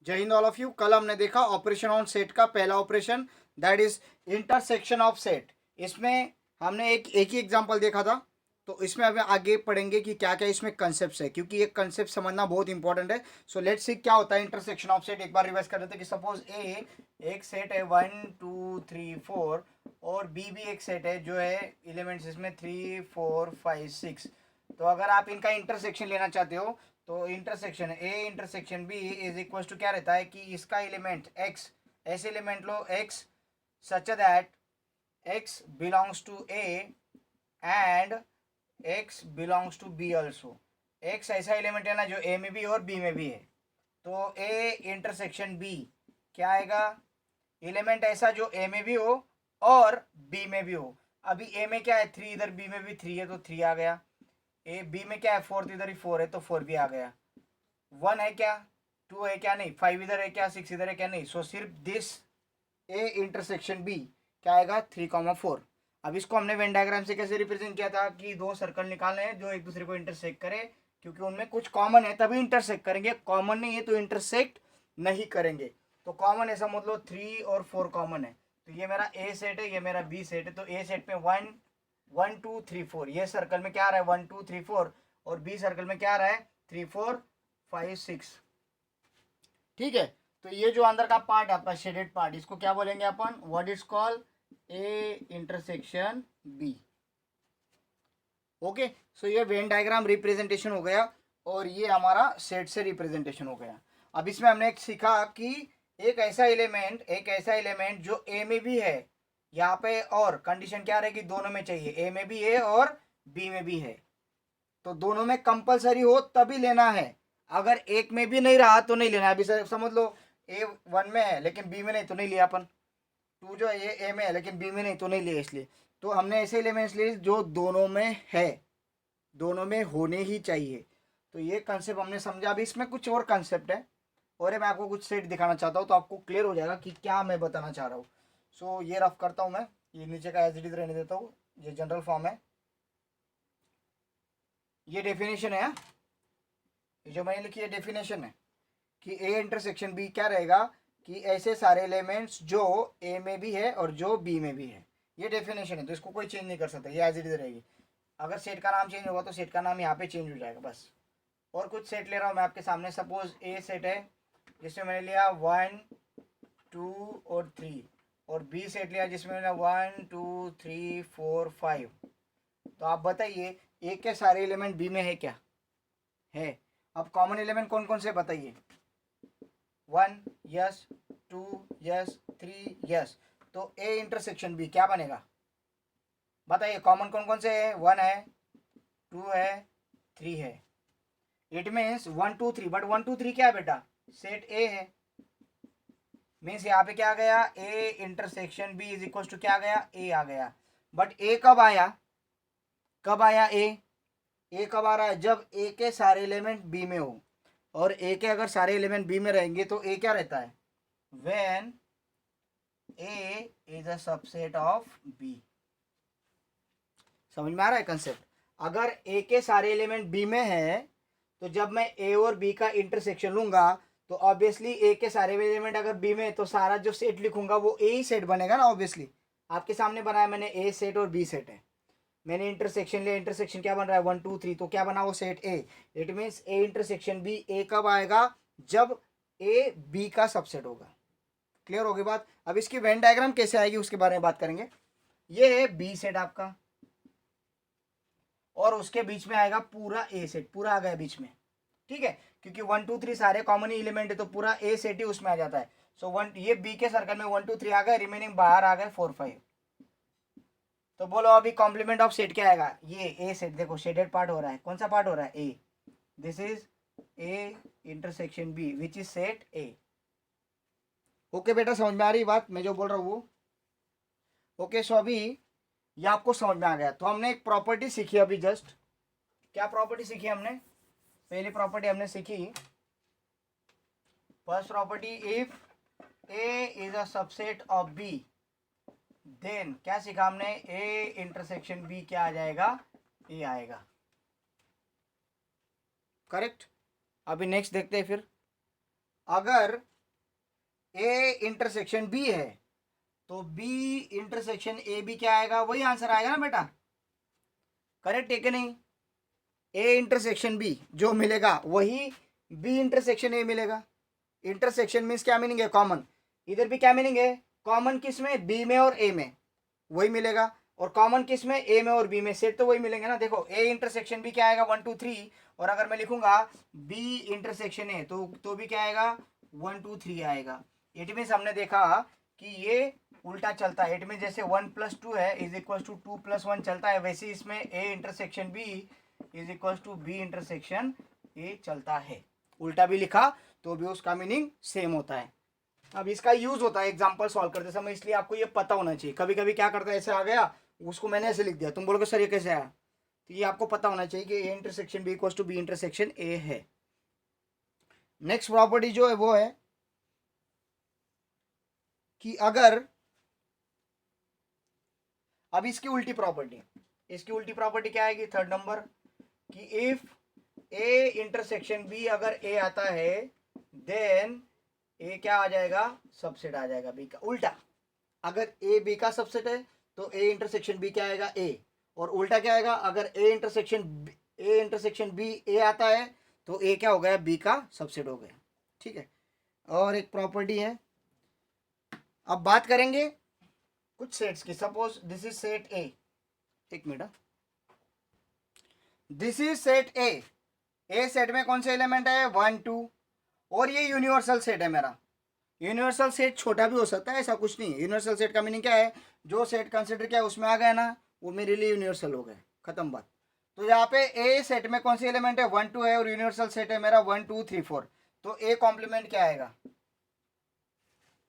जय Hind all of you. कल हमने देखा ऑपरेशन ऑन सेट का पहला operation, that is intersection of set. इसमें हमने एक ही एग्जांपल देखा था, तो इसमें अभी आगे पढ़ेंगे कि क्या क्या इसमें कंसेप्ट है, क्योंकि ये कंसेप्ट समझना बहुत इंपॉर्टेंट है। सो लेट्स सी क्या होता है इंटरसेक्शन ऑफ सेट। एक बार रिवाइज कर देते हैं कि सपोज ए एक सेट है 1 2 3 4 और बी भी एक सेट है जो है एलिमेंट्स इसमें 3 4 5 6। तो अगर आप इनका इंटरसेक्शन लेना चाहते हो तो intersection A intersection B is equal to क्या रहता है कि इसका एलिमेंट एक्स, ऐसे एलिमेंट लो x such that x belongs to A and x belongs to B also. X ऐसा एलिमेंट है ना जो ए में भी और बी में भी है। तो ए इंटरसेक्शन बी क्या आएगा, एलिमेंट ऐसा जो ए में भी हो और बी में भी हो। अभी ए में क्या है 3, इधर बी में भी 3 है तो 3 आ गया। ए बी में क्या है 4, इधर ही 4 है तो 4 भी आ गया। 1 है क्या, 2 है क्या, नहीं। 5 इधर है क्या, 6 इधर है क्या, नहीं। सो सिर्फ दिस ए इंटरसेक्शन बी क्या आएगा 3, 4। अब इसको हमने वेन डायग्राम से कैसे रिप्रेजेंट किया था कि दो सर्कल निकालने हैं जो एक दूसरे को इंटरसेक्ट करे, क्योंकि उनमें कुछ कॉमन है तभी इंटरसेक्ट करेंगे, कॉमन नहीं है तो इंटरसेक्ट नहीं करेंगे। तो कॉमन ऐसा मतलब 3 और 4 कॉमन है। तो ये मेरा ए सेट है, ये मेरा बी सेट है। तो ए सेट में 1 1 2 3 4, ये सर्कल में क्या आ रहा है 1 2 3 4, और बी सर्कल में क्या आ रहा है 3 4 5 6। ठीक है। तो ये जो अंदर का पार्ट है आपका शेडेड पार्ट, इसको क्या बोलेंगे अपन, what is called A intersection B. Okay. So ये वेन डायग्राम रिप्रेजेंटेशन हो गया और ये हमारा सेट से रिप्रेजेंटेशन हो गया। अब इसमें हमने एक सीखा कि एक ऐसा एलिमेंट जो ए में भी है यहाँ पे, और कंडीशन क्या रहेगी दोनों में चाहिए, ए में भी है और बी में भी है। तो दोनों में कंपलसरी हो तभी लेना है, अगर एक में भी नहीं रहा तो नहीं लेना। अभी समझ लो ए 1 में है लेकिन बी में नहीं तो नहीं लिया अपन, 2 जो है ये ए में है लेकिन बी में नहीं तो नहीं लिया। इसलिए तो हमने ऐसे एलिमेंट्स लिए जो दोनों में है, दोनों में होने ही चाहिए। तो ये कंसेप्ट हमने समझा। अभी इसमें कुछ और कंसेप्ट है और मैं आपको कुछ सेट दिखाना चाहता हूँ तो आपको क्लियर हो जाएगा कि क्या मैं बताना चाह रहा हूँ। सो ये रफ करता हूँ मैं, ये नीचे का एज इट इज रहने देता हूँ, ये जनरल फॉर्म है, ये डेफिनेशन है। ये जो मैंने लिखी है डेफिनेशन है कि ए इंटरसेक्शन बी क्या रहेगा कि ऐसे सारे एलिमेंट्स जो ए में भी है और जो बी में भी है। ये डेफिनेशन है तो इसको कोई चेंज नहीं कर सकता, ये एज इट इज रहेगी। अगर सेट का नाम चेंज होगा तो सेट का नाम यहाँ पे चेंज हो जाएगा बस। और कुछ सेट ले रहा हूँ मैं आपके सामने। सपोज ए सेट है जिसमें मैंने लिया 1 2 और 3, और बी सेट लिया जिसमें मैंने 1 2 3 4 5। तो आप बताइए ए के सारे एलिमेंट बी में है क्या, है। अब कॉमन एलिमेंट कौन कौन से बताइए, 1 यस, 2 यस, 3 यस। तो ए इंटरसेक्शन बी क्या बनेगा बताइए, कॉमन कौन कौन से है, 1 है, 2 है, 3 है। इट मीन्स 1 2 3, बट 1 2 3 क्या है बेटा, सेट ए है। मीन्स यहाँ पे क्या आ गया, A intersection B is equal to क्या आ गया, ए आ गया। बट ए कब आया, कब आया ए कब आ रहा है, जब ए के सारे एलिमेंट बी में हो। और ए के अगर सारे एलिमेंट बी में रहेंगे तो ए क्या रहता है, when A is a subset of B. समझ में आ रहा है कंसेप्ट। अगर ए के सारे एलिमेंट बी में है तो जब मैं ए और बी का इंटरसेक्शन लूंगा तो ऑब्वियसली ए के सारे एलिमेंट अगर बी में है तो सारा जो सेट लिखूंगा वो ए ही सेट बनेगा ना। ऑब्वियसली आपके सामने बनाया मैंने, ए सेट और बी सेट है। मैंने इंटरसेक्शन लिया, इंटरसेक्शन क्या बन रहा है 1 2 3, तो क्या बना वो set A. It means A intersection B, A कब आएगा, जब ए बी का सबसेट होगा। क्लियर होगी बात। अब इसकी वेन डायग्राम कैसे आएगी उसके बारे में बात करेंगे। ये है बी सेट आपका और उसके बीच में आएगा पूरा ए सेट, पूरा आ गया बीच में। ठीक है, क्योंकि 1 2 3 सारे कॉमन एलिमेंट है तो पूरा ए सेट ही उसमें आ जाता है। सो ये बी के सर्कल में 1 2 3 आ गए, रिमेनिंग बाहर आ गए 4 5। तो बोलो अभी कॉम्प्लीमेंट ऑफ सेट क्या आएगा, ये ए सेट। देखो शेडेड पार्ट हो रहा है, कौन सा पार्ट हो रहा है, A. This is A intersection B which is set A. Okay बेटा, समझ में आ रही बात मैं जो बोल रहा हूँ वो। ओके। सो अभी ये आपको समझ में आ गया। तो हमने एक प्रॉपर्टी सीखी अभी जस्ट। क्या प्रॉपर्टी सीखी हमने, पहली प्रॉपर्टी हमने सीखी, first property, if A is a subset of B then क्या सीखा हमने, ए इंटरसेक्शन बी क्या आ जाएगा, ए आएगा। करेक्ट। अभी नेक्स्ट देखते हैं फिर। अगर ए इंटरसेक्शन बी है, तो बी इंटरसेक्शन ए बी क्या आएगा, वही आंसर आएगा ना बेटा, करेक्ट है कि नहीं। ए इंटरसेक्शन बी जो मिलेगा वही बी इंटरसेक्शन ए मिलेगा। इंटरसेक्शन मीन्स क्या मीनिंग है, कॉमन। इधर भी क्या मीनिंग है, कॉमन किस में, बी में और ए में, वही मिलेगा। और कॉमन किस में, ए में और बी में, सेट तो वही मिलेंगे ना। देखो ए इंटरसेक्शन बी क्या आएगा 1 2 3, और अगर मैं लिखूंगा बी इंटरसेक्शन ए तो भी क्या आएगा 1 2 3 आएगा। इट मीन्स हमने देखा कि ये उल्टा चलता है। इट मीन जैसे 1 + 2 है इज इक्वल टू 2 + 1 चलता है, वैसे इसमें A intersection B is equal to B intersection A चलता है। उल्टा भी लिखा तो भी उसका मीनिंग सेम होता है। अब इसका यूज होता है एग्जांपल सॉल्व करते समय, इसलिए आपको ये पता होना चाहिए। कभी कभी क्या करता है, ऐसे आ गया, उसको मैंने ऐसे लिख दिया, तुम बोलोगे सर ये कैसे आया, तो ये आपको पता होना चाहिए कि A intersection B equal to B intersection A है। नेक्स्ट प्रॉपर्टी जो है वो है कि अगर, अब इसकी उल्टी प्रॉपर्टी, इसकी उल्टी प्रॉपर्टी क्या आएगी, थर्ड नंबर, कि इफ ए इंटरसेक्शन बी अगर ए आता है देन ए क्या आ जाएगा, सबसेट आ जाएगा बी का। उल्टा, अगर ए बी का सबसेट है तो ए इंटरसेक्शन बी क्या आएगा, ए। और उल्टा क्या आएगा, अगर ए इंटरसेक्शन बी ए आता है तो ए क्या हो गया, बी का सबसेट हो गया। ठीक है। और एक प्रॉपर्टी है, अब बात करेंगे कुछ सेट्स की। Suppose this is set A, एक मिनट, this is set A set में कौन से एलिमेंट है 1 2, और ये यूनिवर्सल सेट है मेरा। यूनिवर्सल सेट छोटा भी हो सकता है, ऐसा कुछ नहीं है। यूनिवर्सल सेट का मीनिंग क्या है, जो सेट कंसिडर किया उसमें आ गया ना, वो मेरे लिए यूनिवर्सल हो गया, खत्म बात। तो यहाँ पे ए सेट में कौन सी एलिमेंट है 1 2 है, और यूनिवर्सल सेट है मेरा 1 2 3 4, तो ए कॉम्प्लीमेंट क्या आएगा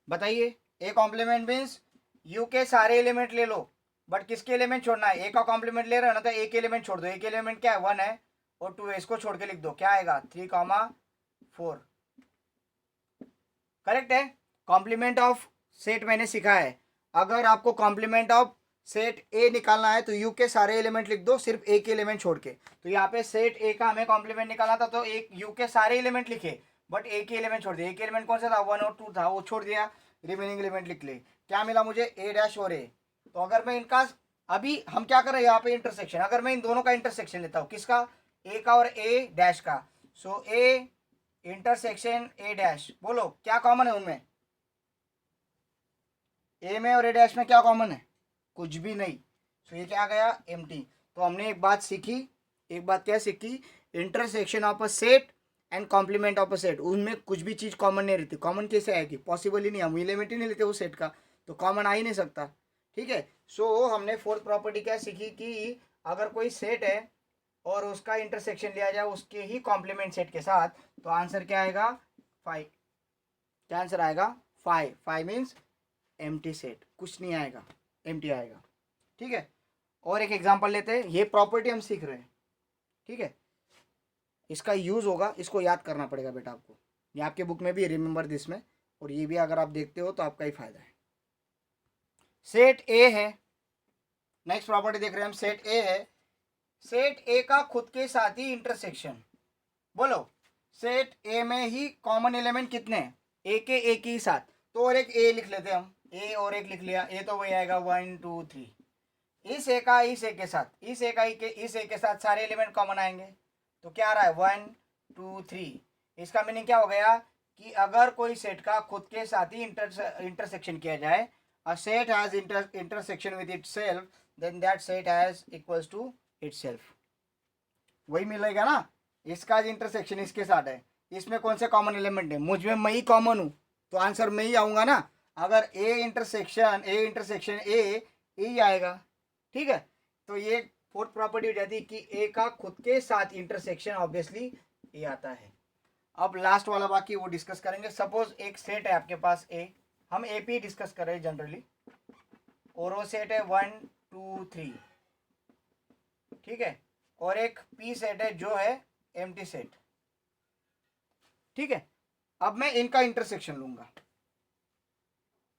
बताइए। ए कॉम्प्लीमेंट मीन्स यू के सारे एलिमेंट ले लो, बट किसके एलिमेंट छोड़ना है, ए का कॉम्प्लीमेंट ले रहे हो ना, तो ए के एलिमेंट छोड़ दो। ए के एलिमेंट क्या है 1 है और 2 है, इसको छोड़ के लिख दो, क्या आएगा 3 4। करेक्ट है। कॉम्प्लीमेंट ऑफ सेट मैंने सिखा है, अगर आपको कॉम्प्लीमेंट ऑफ सेट ए निकालना है तो यू के सारे एलिमेंट लिख दो, सिर्फ ए के एलिमेंट छोड़ के। तो यहाँ पे सेट ए का हमें कॉम्प्लीमेंट निकालना था, तो एक यू के सारे एलिमेंट लिखे, बट ए के एलिमेंट छोड़ दिए। ए के एलिमेंट कौन सा था 1 और 2 था, वो छोड़ दिया, रिमेनिंग एलिमेंट लिख ले। क्या मिला मुझे, ए डैश और ए। तो अगर मैं इनका, अभी हम क्या कर रहे हैं यहाँ पे इंटरसेक्शन, अगर मैं इन दोनों का इंटरसेक्शन लेता हूँ, किसका, ए का और ए डैश का, सो ए इंटरसेक्शन ए डैश, बोलो क्या कॉमन है उनमें, ए में और ए डैश में क्या कॉमन है, कुछ भी नहीं। तो ये क्या आ गया एम्प्टी। तो हमने एक बात सीखी, एक बात क्या सीखी, intersection of a set and complement of a set, उनमें कुछ भी चीज़ कॉमन नहीं रहती। कॉमन कैसे आएगी, पॉसिबल ही नहीं, हम एलिमेंट ही नहीं लेते वो सेट का, तो कॉमन आ ही नहीं सकता। ठीक है। सो हमने फोर्थ प्रॉपर्टी क्या सीखी कि अगर कोई सेट है और उसका इंटरसेक्शन लिया जाए उसके ही कॉम्प्लीमेंट सेट के साथ, तो आंसर क्या आएगा 5। क्या आंसर आएगा 5। 5 मीन्स एम्प्टी सेट, कुछ नहीं आएगा, एम्प्टी आएगा। ठीक है। और एक एग्जांपल लेते हैं, ये प्रॉपर्टी हम सीख रहे हैं। ठीक है। इसका यूज होगा, इसको याद करना पड़ेगा बेटा आपको, ये आपके बुक में भी रिमेंबर दिस में, और ये भी अगर आप देखते हो तो आपका ही फायदा है। सेट ए है, नेक्स्ट प्रॉपर्टी देख रहे हैं हम, सेट ए है। सेट ए का खुद के साथ ही इंटरसेक्शन, बोलो सेट ए में ही कॉमन एलिमेंट कितने हैं, ए के एक ही साथ, तो और एक ए लिख लेते हैं हम, ए और एक लिख लिया, ए तो वही आएगा 1 2 3। इस ए का इस ए के साथ, इस ए का इस ए के साथ सारे एलिमेंट कॉमन आएंगे, तो क्या आ रहा है 1 2 3। इसका मीनिंग क्या हो गया कि अगर कोई सेट का खुद के साथ ही इंटरसेक्शन किया जाए, a set has intersection with itself, then that set has equals to itself, वही मिलेगा ना। इसका इंटरसेक्शन इसके साथ है, इसमें कौन से कॉमन एलिमेंट है, मुझ में मैं ही कॉमन हूँ, तो आंसर मैं ही आऊँगा ना। अगर ए इंटरसेक्शन ए ही आएगा। ठीक है। तो ये फोर्थ प्रॉपर्टी हो जाती है कि ए का खुद के साथ इंटरसेक्शन ऑब्वियसली ए आता है। अब लास्ट वाला बाकी वो डिस्कस करेंगे। सपोज एक सेट है आपके पास ए, हम ए पी डिस्कस कर रहे हैं जनरली, और वो सेट है 1 2 3। ठीक है। और एक पी सेट है जो है एम्प्टी सेट। ठीक है। अब मैं इनका इंटरसेक्शन लूंगा,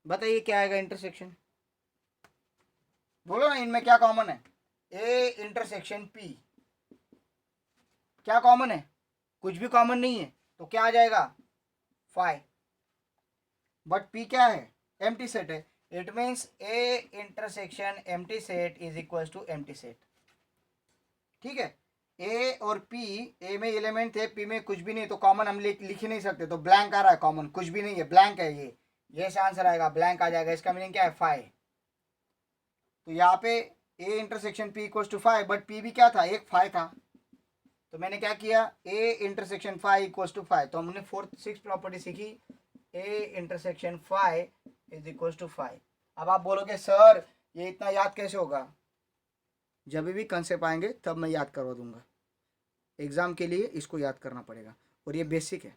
बताइए क्या आएगा इंटरसेक्शन, बोलो ना, इनमें क्या कॉमन है, ए इंटरसेक्शन पी, क्या कॉमन है, कुछ भी कॉमन नहीं है, तो क्या आ जाएगा 5। बट पी क्या है, एम्प्टी सेट है। It means A intersection empty set is equal to empty set. ठीक है, ए और पी, ए में एलिमेंट थे, पी में कुछ भी नहीं, तो कॉमन हम लिख ही नहीं सकते, तो ब्लैंक आ रहा है, कॉमन कुछ भी नहीं है, ब्लैंक है ये से आंसर आएगा, ब्लैंक आ जाएगा। इसका मीनिंग क्या है, फाइव। तो यहाँ पे A intersection P equal to five, but P भी क्या था, एक फाइव था, तो मैंने क्या किया, A intersection five equal to five. तो हमने फोर्थ सिक्स प्रॉपर्टी सीखी, A intersection five is equal to five. अब आप बोलोगे सर ये इतना याद कैसे होगा, जब भी कंसेप्ट आएंगे तब मैं याद करवा दूंगा, एग्जाम के लिए इसको याद करना पड़ेगा, और ये बेसिक है।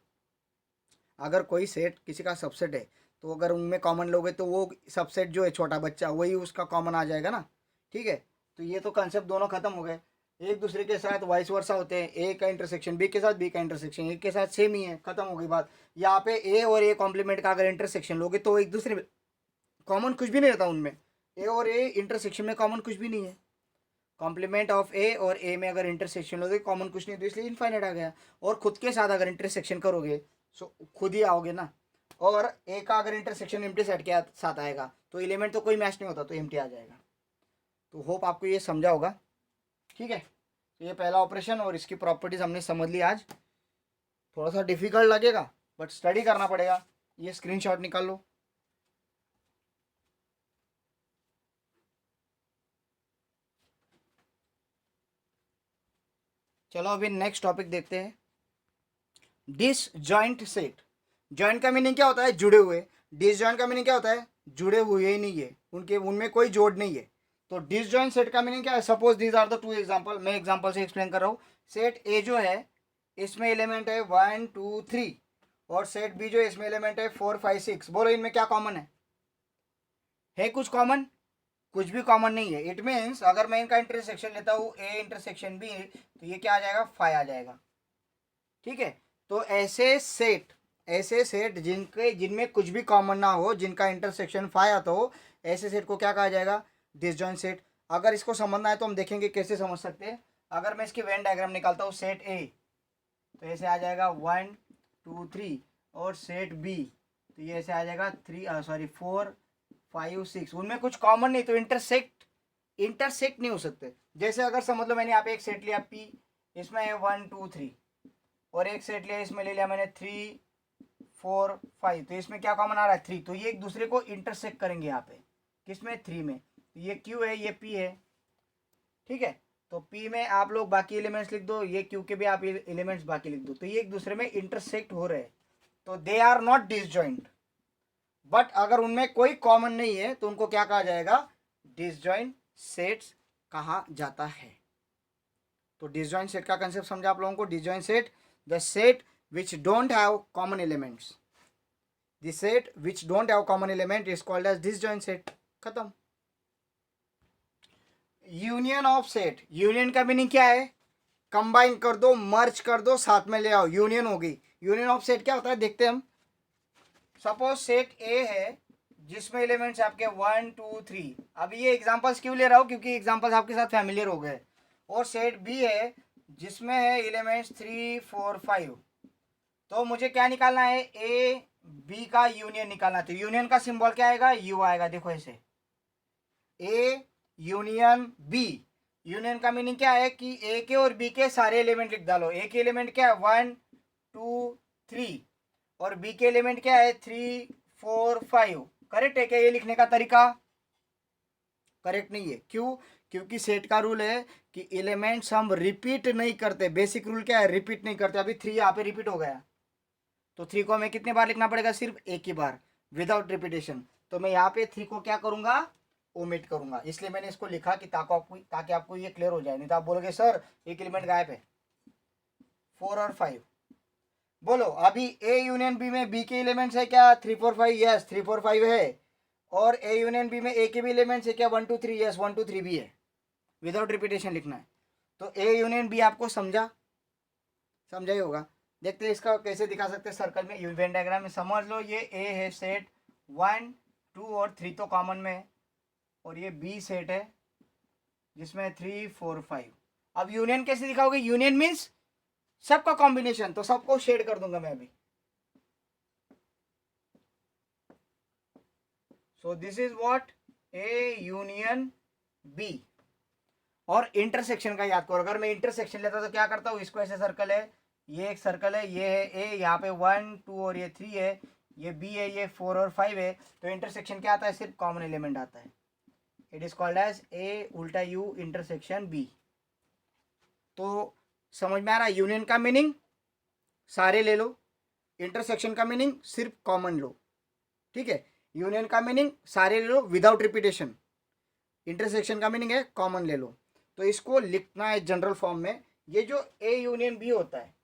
अगर कोई सेट किसी का सबसेट है, तो अगर उनमें कॉमन लोगे तो वो सबसेट जो है छोटा बच्चा वही उसका कॉमन आ जाएगा ना। ठीक है, तो ये तो कंसेप्ट दोनों खत्म हो गए, एक दूसरे के साथ वाइस वर्सा होते हैं, ए का इंटरसेक्शन बी के साथ, बी का इंटरसेक्शन ए के साथ सेम ही है, खत्म हो गई बात। यहाँ पे ए और ए कॉम्प्लीमेंट का अगर इंटरसेक्शन लोगे तो एक दूसरे में कॉमन कुछ भी नहीं रहता उनमें, ए और ए इंटरसेक्शन में कॉमन कुछ भी नहीं है। कॉम्प्लीमेंट ऑफ ए और ए में अगर इंटरसेक्शन लोगे कॉमन कुछ नहीं, तो इसलिए इनफाइनाइट आ गया। और खुद के साथ अगर इंटरसेक्शन करोगे तो खुद ही आओगे ना, और ए का अगर इंटरसेक्शन एम्प्टी सेट के साथ आएगा तो एलिमेंट तो कोई मैच नहीं होता, तो एम्प्टी आ जाएगा। तो होप आपको ये समझा होगा। ठीक है, तो ये पहला ऑपरेशन और इसकी प्रॉपर्टीज हमने समझ ली आज। थोड़ा सा डिफिकल्ट लगेगा बट स्टडी करना पड़ेगा। ये स्क्रीनशॉट निकाल लो। चलो अभी नेक्स्ट टॉपिक देखते हैं, डिसजॉइंट सेट। जॉइंट का मीनिंग क्या होता है, जुड़े हुए। डिसजॉइंट का मीनिंग क्या होता है, जुड़े हुए ही नहीं है, उनके उनमें कोई जोड़ नहीं है। तो डिसजॉइंट सेट का मीनिंग क्या है, suppose these are the two example, मैं एग्जांपल से एक्सप्लेन कर रहा हूँ। सेट ए जो है इसमें एलिमेंट है 1 2 3, और सेट बी जो है इसमें एलिमेंट है 4 5 6। बोलो इनमें क्या कॉमन है कुछ कॉमन, कुछ भी कॉमन नहीं है। इट मीन्स अगर मैं इनका इंटरसेक्शन लेता हूँ ए इंटरसेक्शन बी, तो ये क्या आ जाएगा, 5 आ जाएगा। ठीक है, तो ऐसे सेट जिनमें कुछ भी कॉमन ना हो, जिनका इंटरसेक्शन 5 आता हो, ऐसे सेट को क्या कहा जाएगा, डिसजॉइंट सेट। अगर इसको समझना है तो हम देखेंगे कैसे समझ सकते हैं। अगर मैं इसकी वेन डायग्राम निकालता हूँ, सेट ए तो ऐसे आ जाएगा 1 2 3, और सेट बी तो ये ऐसे आ जाएगा 4 5 6। उनमें कुछ कॉमन नहीं, तो इंटरसेक्ट नहीं हो सकते। जैसे अगर समझ लो मैंने यहाँ पे एक सेट लिया पी, इसमें है 1 2 3, और एक सेट लिया इसमें ले लिया मैंने 3 4 5, तो इसमें क्या कॉमन आ रहा है, 3। तो ये एक दूसरे को इंटरसेक्ट करेंगे यहाँ पे, किसमें, 3 में। तो ये क्यू है, ये पी है। ठीक है, तो पी में आप लोग बाकी एलिमेंट्स लिख दो, ये क्यू के भी आप एलिमेंट्स बाकी लिख दो, तो ये एक दूसरे में इंटरसेक्ट हो रहे हैं, तो they are not disjoint. But अगर उनमें कोई कॉमन नहीं है तो उनको क्या कहा जाएगा, डिसजॉइंट सेट्स कहा जाता है। तो डिसजॉइंट सेट का कंसेप्ट समझा आप लोगों को। Disjoint set, the set which don't have common elements, the set which don't have common element is called as disjoint set। खत्म। यूनियन ऑफ सेट, यूनियन का मीनिंग क्या है, कंबाइन कर दो, मर्ज कर दो, साथ में ले आओ, यूनियन होगी। यूनियन ऑफ सेट क्या होता है, देखते हैं हम। सपोज सेट ए है जिसमें एलिमेंट्स आपके 1 2 3। अब ये एग्जांपल्स क्यों ले रहा हूँ, क्योंकि एग्जांपल्स आपके साथ फैमिलियर हो गए। और सेट बी है जिसमें है एलिमेंट्स 3 4 5। तो मुझे क्या निकालना है, ए बी का यूनियन निकालना। तो यूनियन का सिंबल क्या आएगा, यू आएगा। देखो ऐसे, ए यूनियन बी। यूनियन का मीनिंग क्या है कि ए के और बी के सारे एलिमेंट लिख डालो। ए के एलिमेंट क्या है, 1 2 3, और बी के एलिमेंट क्या है, 3 4 5। करेक्ट है क्या ये लिखने का तरीका, करेक्ट नहीं है। क्यों, क्योंकि सेट का रूल है कि एलिमेंट्स हम रिपीट नहीं करते। बेसिक रूल क्या है, रिपीट नहीं करते। अभी 3 यहाँ पे रिपीट हो गया, तो 3 को हमें कितने बार लिखना पड़ेगा, सिर्फ एक ही बार, विदाउट रिपीटेशन। तो मैं यहाँ पे 3 को क्या करूंगा, ओमिट करूंगा। इसलिए मैंने इसको लिखा कि ताकि आपको ये क्लियर हो जाए। नहीं तो आप बोलोगे सर एक एलिमेंट गायब है, 4 और 5। बोलो अभी ए यूनियन बी में बी के एलिमेंट्स है क्या, 3 4 5, यस 3 4 5 है। और ए यूनियन बी में ए के भी एलिमेंट्स है क्या, 1 2 3, यस 1 2 3 भी है। विदाउट रिपीटेशन लिखना है। तो ए यूनियन बी आपको समझा ही होगा। देखते हैं इसका कैसे दिखा सकते हैं सर्कल में, वेन डायग्राम में। समझ लो ये ए है सेट 1 2 और 3 तो कॉमन में है, और ये बी सेट है जिसमें 3 4 5। अब यूनियन कैसे दिखाओगे, यूनियन मीन्स सबका कॉम्बिनेशन। तो सबको शेड कर दूंगा मैं अभी, so this is what A union B. और इंटरसेक्शन का याद करो, अगर मैं इंटरसेक्शन लेता तो क्या करता हूँ, इसको ऐसे सर्कल है, ये एक सर्कल है, ये है ए, यहाँ पे 1 2 और ये 3 है, ये बी है, ये 4 और 5 है, तो इंटरसेक्शन क्या आता है, सिर्फ कॉमन एलिमेंट आता है। It is called as A उल्टा यू इंटरसेक्शन बी। तो समझ में आ रहा है, यूनियन का मीनिंग सारे ले लो, इंटरसेक्शन का मीनिंग सिर्फ कॉमन लो, ठीक है। यूनियन का मीनिंग सारे ले लो विदाउट रिपीटेशन, इंटरसेक्शन का मीनिंग है कॉमन ले लो। तो इसको लिखना है जनरल फॉर्म में। ये जो ए यूनियन बी होता है,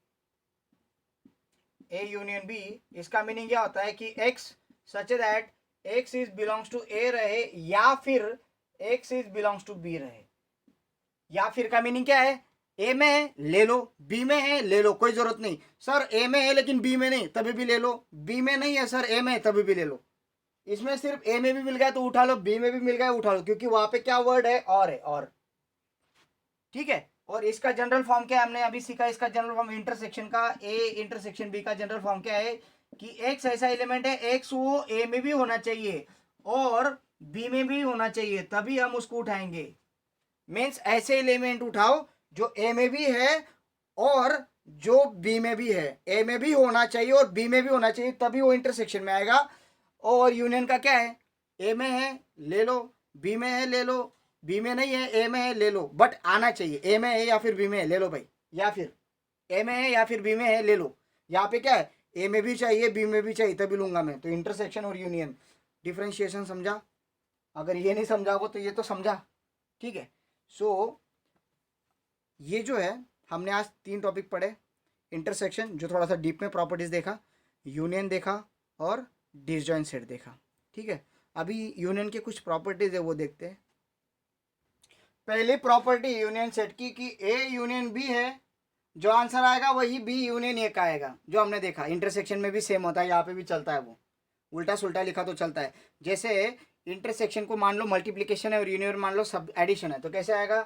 ए यूनियन बी, इसका मीनिंग क्या होता है कि X such that X is belongs to A रहे, या फिर X is belongs to B रहे। या फिर का मीनिंग क्या है, ए में है ले लो, बी में है ले लो, कोई जरूरत नहीं सर ए में है लेकिन बी में नहीं, तभी भी ले लो, बी में नहीं है सर ए में है, तभी भी ले लो। इसमें सिर्फ ए में भी मिल गया तो उठा लो, बी में भी मिल गया उठा लो, क्योंकि वहां पे क्या वर्ड है, और है, और, ठीक है। और इसका जनरल फॉर्म क्या है, हमने अभी सीखा इसका जनरल फॉर्म इंटरसेक्शन का, ए इंटरसेक्शन बी का जनरल फॉर्म क्या है कि एक्स ऐसा एलिमेंट है, एक्स वो ए में भी होना चाहिए और बी में भी होना चाहिए, तभी हम उसको उठाएंगे। मीन्स ऐसे एलिमेंट उठाओ जो ए में भी है और जो बी में भी है, ए में भी होना चाहिए और बी में भी होना चाहिए, तभी वो इंटरसेक्शन में आएगा। और यूनियन का क्या है, ए में है ले लो, बी में है ले लो, बी में नहीं है ए में है ले लो, बट आना चाहिए, ए में है या फिर बी में है ले लो भाई, या फिर ए में है या फिर बी में है ले लो। यहाँ पे क्या है, ए में भी चाहिए बी में भी चाहिए तभी लूंगा मैं। तो इंटरसेक्शन और यूनियन डिफ्रेंशिएशन समझा, अगर ये नहीं समझा हो तो ये तो समझा, ठीक है। सो ये जो है हमने आज 3 टॉपिक पढ़े, इंटरसेक्शन जो थोड़ा सा डीप में प्रॉपर्टीज देखा, यूनियन देखा और डिसजॉइंट सेट देखा, ठीक है। अभी यूनियन के कुछ प्रॉपर्टीज है वो देखते हैं। पहली प्रॉपर्टी यूनियन सेट की कि ए यूनियन बी है, जो आंसर आएगा वही बी यूनियन ए का आएगा, जो हमने देखा इंटरसेक्शन में भी सेम होता है, यहाँ पे भी चलता है, वो उल्टा सुल्टा लिखा तो चलता है। जैसे इंटरसेक्शन को मान लो मल्टीप्लिकेशन है और यूनियन मान लो सब एडिशन है, तो कैसे आएगा,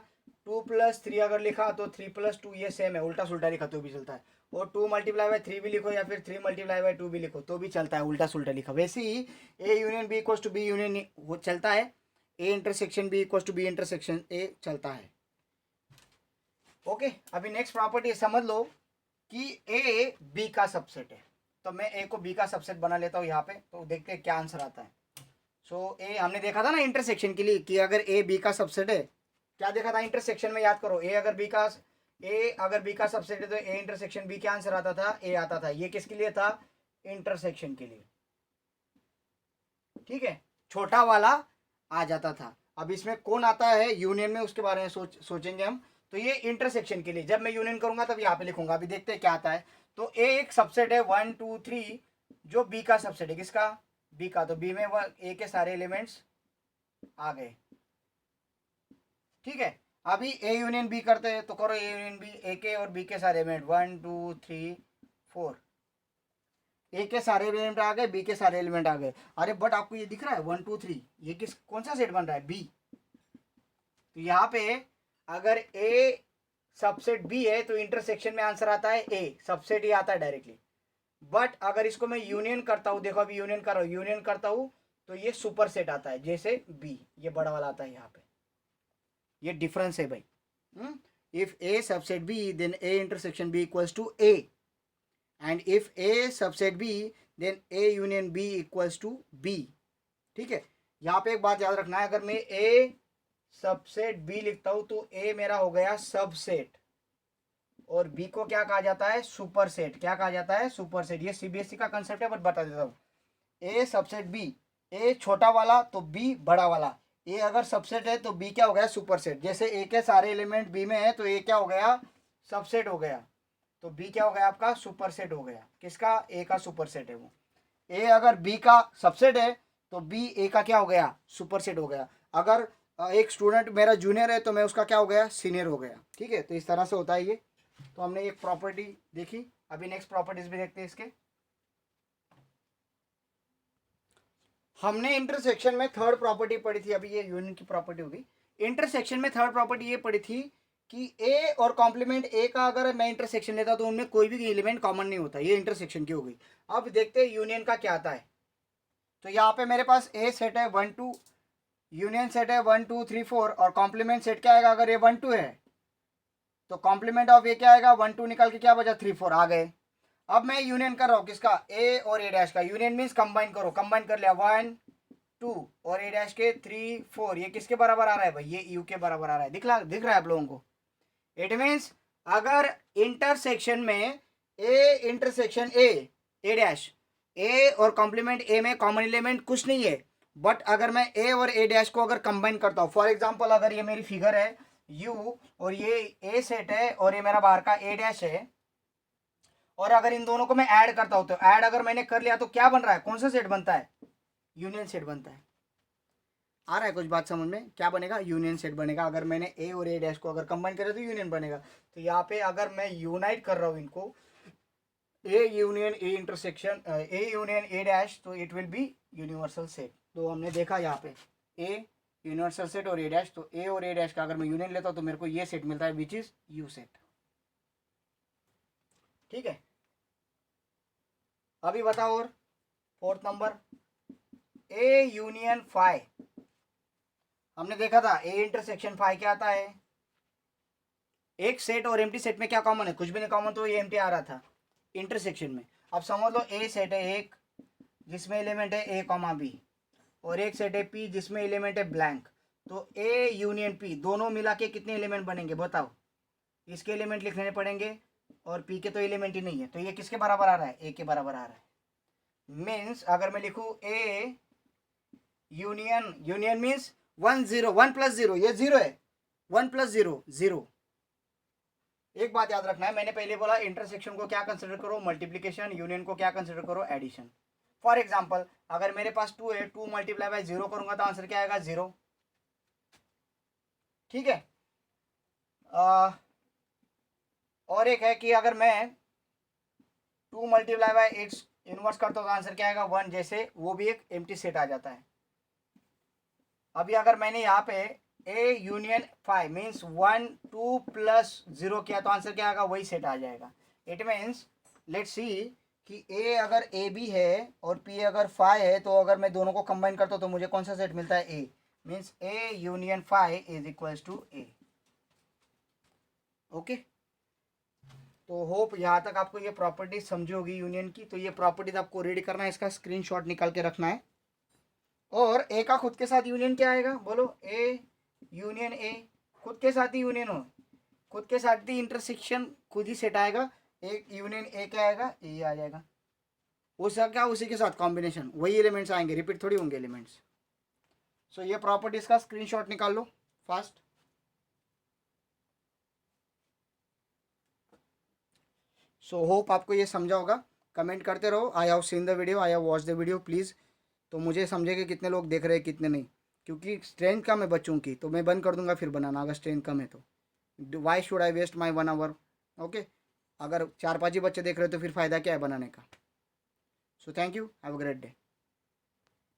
2 + 3 अगर लिखा तो 3 + 2 ये सेम है, उल्टा सुल्टा लिखा तो भी चलता है। और 2 × 3 भी लिखो या फिर 3 × 2 भी लिखो तो भी चलता है, उल्टा सुल्टा लिखा। वैसे ही A union B equals to B union वो चलता है, A intersection B equals to B intersection A चलता है। ओके, अभी नेक्स्ट प्रॉपर्टी समझ लो कि ए बी का सबसेट है, तो मैं ए को बी का सबसेट बना लेता हूँ यहाँ पे, तो देखते हैं क्या आंसर आता है। सो ए हमने देखा था ना इंटरसेक्शन के लिए कि अगर ए बी का सबसेट है, क्या देखा था इंटरसेक्शन में, याद करो, ए अगर बी का सबसेट है तो ए इंटरसेक्शन बी क्या आंसर आता था, ए आता था। ये किसके लिए था, इंटरसेक्शन के लिए, ठीक है, छोटा वाला आ जाता था। अब इसमें कौन आता है यूनियन में, उसके बारे में सोचेंगे हम। तो ये इंटरसेक्शन के लिए, जब मैं यूनियन करूंगा तब यहाँ पे लिखूंगा। अभी देखते हैं क्या आता है। तो ए एक सबसेट है 1 2 3 जो बी का सबसेट है, किसका, बी का। तो बी में ए के सारे एलिमेंट्स आ गए, ठीक है। अभी ए यूनियन बी करते हैं, तो करो ए यूनियन बी, ए के और बी के सारे एलिमेंट 1 2 3 4, ए के सारे एलिमेंट आ गए, बी के सारे एलिमेंट आ गए। अरे बट आपको ये दिख रहा है 1 2 3, ये कौन सा सेट बन रहा है, बी। तो यहाँ पे अगर ए सबसेट बी है तो इंटरसेक्शन में आंसर आता है ए, सबसेट ही आता है डायरेक्टली। बट अगर इसको मैं यूनियन करता हूँ, देखो अभी यूनियन कर रहा हूँ, यूनियन करता हूँ तो ये सुपर सेट आता है, जैसे बी, ये बड़ा वाला आता है यहाँ पे, ये डिफरेंस है भाई। If A subset B then A intersection B equals to A, and if A subset B then A union B equals to B, ठीक है। यहाँ पे एक बात याद रखना है, अगर मैं ए सबसेट बी लिखता हूं तो ए मेरा हो गया सबसेट और बी को क्या कहा जाता है, सुपर सेट। क्या कहा जाता है, सुपर सेट। ये सीबीएसई का कंसेप्ट है, बट बता देता हूँ। ए सबसेट बी, ए छोटा वाला तो बी बड़ा वाला, ए अगर सबसेट है तो बी क्या हो गया, सुपर सेट। जैसे ए के सारे एलिमेंट बी में है तो ए क्या हो गया, सबसेट हो गया, तो बी क्या हो गया आपका, सुपर सेट हो गया। किसका, ए का सुपर सेट है वो। ए अगर बी का सबसेट है तो बी ए का क्या हो गया, सुपर सेट हो गया। अगर एक स्टूडेंट मेरा जूनियर है तो मैं उसका क्या हो गया, सीनियर हो गया, ठीक है। तो इस तरह से होता है ये। तो हमने एक प्रॉपर्टी देखी, अभी नेक्स्ट प्रॉपर्टीज भी देखते हैं इसके। हमने इंटरसेक्शन में थर्ड प्रॉपर्टी पढ़ी थी, अभी ये यूनियन की प्रॉपर्टी होगी। इंटरसेक्शन में थर्ड प्रॉपर्टी ये पढ़ी थी कि ए और कॉम्प्लीमेंट ए का अगर मैं इंटरसेक्शन लेता तो उनमें कोई भी एलिमेंट कॉमन नहीं होता, ये इंटरसेक्शन की हो गई। अब देखते हैं यूनियन का क्या आता है। तो यहाँ पे मेरे पास ए सेट है 1 2, यूनियन सेट है 1 2 3 4, और कॉम्प्लीमेंट सेट क्या आएगा अगर ये 1 2 है तो कॉम्प्लीमेंट ऑफ ए क्या आएगा 1 2 निकाल के क्या बचा 3 4 आ गए। अब मैं यूनियन कर रहा हूँ किसका ए और ए डैश का, यूनियन मीन्स कंबाइन करो, कंबाइन कर लिया 1 2 और ए डैश के 3 4, ये किसके बराबर आ रहा है भाई, ये यू के बराबर आ रहा है, दिख रहा है आप लोगों को। इट मीन्स अगर इंटरसेक्शन में ए इंटरसेक्शन ए डैश, ए और कॉम्प्लीमेंट ए में कॉमन एलिमेंट कुछ नहीं है, बट अगर मैं ए और ए डैश को अगर कंबाइन करता हूँ, फॉर एग्जांपल अगर ये मेरी फिगर है यू और ये ए सेट है और ये मेरा बाहर का ए डैश है, और अगर इन दोनों को मैं ऐड करता हूँ तो ऐड अगर मैंने कर लिया तो क्या बन रहा है, कौन सा सेट बनता है, यूनियन सेट बनता है। आ रहा है कुछ बात समझ में, क्या बनेगा, यूनियन सेट बनेगा। अगर मैंने ए और ए डैश को अगर कंबाइन करे तो यूनियन बनेगा। तो यहाँ पे अगर मैं यूनाइट कर रहा हूँ इनको, A union A intersection A union A dash, तो it will be universal set. तो हमने देखा यहाँ पे ए यूनिवर्सल सेट और ए डैश, तो ए और ए डैश का अगर मैं यूनियन लेता हूँ तो मेरे को ये सेट मिलता है विच इज यू सेट। ठीक है, अभी बताओ और fourth number A union phi. हमने देखा था ए इंटरसेक्शन फाई क्या आता है, एक सेट और एम्प्टी सेट में क्या कॉमन है, कुछ भी नहीं कॉमन, तो ये एम्प्टी आ रहा था इंटरसेक्शन में। अब समझ लो ए सेट है एक जिसमें एलिमेंट है ए कॉमा बी, और एक सेट है पी जिसमें एलिमेंट है ब्लैंक, तो ए यूनियन पी दोनों मिला के कितने एलिमेंट बनेंगे बताओ, इसके एलिमेंट लिखने पड़ेंगे और पी के तो एलिमेंट ही नहीं है, तो ये किसके बराबर आ रहा है, ए के बराबर आ रहा है। मीन्स अगर मैं लिखूँ A union, union means 1 0, 1 plus 0, ये 0 है, 1 प्लस 0 0। एक बात याद रखना है, मैंने पहले बोला इंटरसेक्शन को क्या कंसिडर करो, मल्टीप्लीकेशन, यूनियन को क्या कंसिडर करो, एडिशन। फॉर एग्जाम्पल अगर मेरे पास 2 है, 2 मल्टीप्लाई बाय 0 करूंगा तो आंसर क्या आएगा 0। ठीक है, और एक है कि अगर मैं 2 मल्टीप्लाई बाय इट्स इनवर्स करता हूँ तो आंसर क्या आएगा 1, जैसे वो भी एक एम्प्टी सेट आ जाता है। अभी अगर मैंने यहाँ पे ए यूनियन 5 मीन्स 1 2 प्लस 0 किया तो आंसर क्या आएगा, वही सेट आ जाएगा। इट मीन्स लेट्स सी कि ए अगर ए बी है और पी अगर 5 है, तो अगर मैं दोनों को कंबाइन करता हूँ तो मुझे कौन सा सेट मिलता है, A, means A union 5 is equals to A. Okay, तो होप यहाँ तक आपको ये प्रॉपर्टीज समझी होगी यूनियन की। तो ये प्रॉपर्टीज आपको रीड करना है, इसका स्क्रीनशॉट निकाल के रखना है। और ए का खुद के साथ यूनियन क्या आएगा, बोलो, ए यूनियन ए, खुद के साथ ही यूनियन हो, खुद के साथ ही इंटरसेक्शन खुद ही सेट आएगा, एक यूनियन ए क्या आएगा, ए आ जाएगा, उसका क्या उसी के साथ कॉम्बिनेशन, वही एलिमेंट्स आएंगे, रिपीट थोड़ी होंगे एलिमेंट्स। सो ये प्रॉपर्टीज का स्क्रीनशॉट निकाल लो फास्ट। सो होप आपको ये समझा होगा, कमेंट करते रहो, I have seen the video, I have watch the video please, तो मुझे समझे कि कितने लोग देख रहे हैं कितने नहीं, क्योंकि स्ट्रेंथ कम है बच्चों की, तो मैं बंद कर दूंगा फिर बनाना अगर स्ट्रेंथ कम है तो। Why should I waste my 1 hour. Okay, अगर 4 5 ही बच्चे देख रहे हो तो फिर फ़ायदा क्या है बनाने का। So thank you, have a great day.